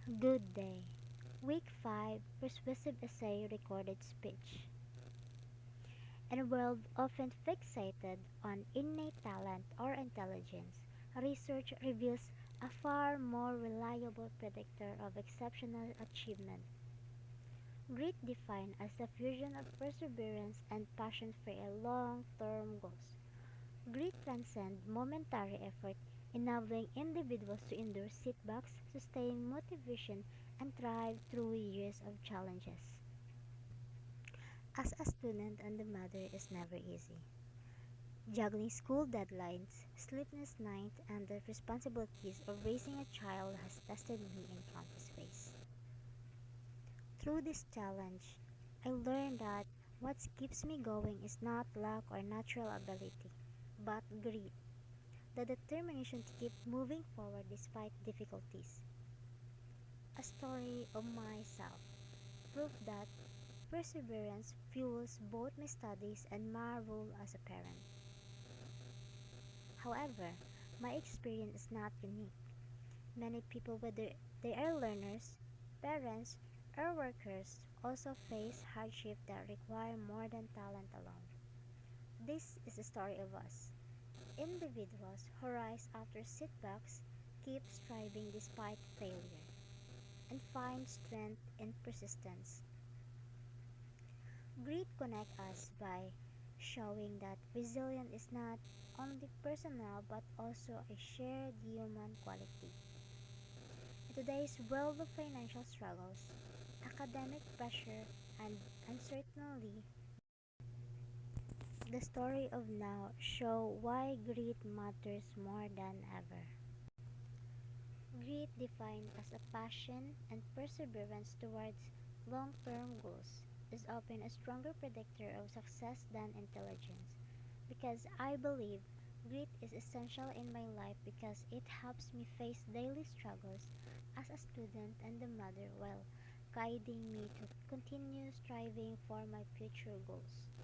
Good day. Week 5 Persuasive Essay Recorded Speech. In a world often fixated on innate talent or intelligence, research reveals a far more reliable predictor of exceptional achievement. Grit defined as the fusion of perseverance and passion for a long-term goals. Grit transcends momentary effort, enabling individuals to endure setbacks, sustain motivation, and thrive through years of challenges. As a student and a mother is never easy. Juggling school deadlines, sleepless nights, and the responsibilities of raising a child has tested me in countless ways. Through this challenge, I learned that what keeps me going is not luck or natural ability, but grit, the determination to keep moving forward despite difficulties. A story of myself, proof that perseverance fuels both my studies and my role as a parent. However, my experience is not unique. Many people, whether they are learners, parents, or workers, also face hardship that require more than talent alone. This is the story of us, individuals who rise after setbacks, keep striving despite failure, and find strength in persistence. Grit connects us by showing that resilience is not only personal but also a shared human quality. In today's world of financial struggles, academic pressure, and uncertainty, the story of now show why grit matters more than ever. Grit defined as a passion and perseverance towards long-term goals is often a stronger predictor of success than intelligence because I believe grit is essential in my life because it helps me face daily struggles as a student and a mother while guiding me to continue striving for my future goals.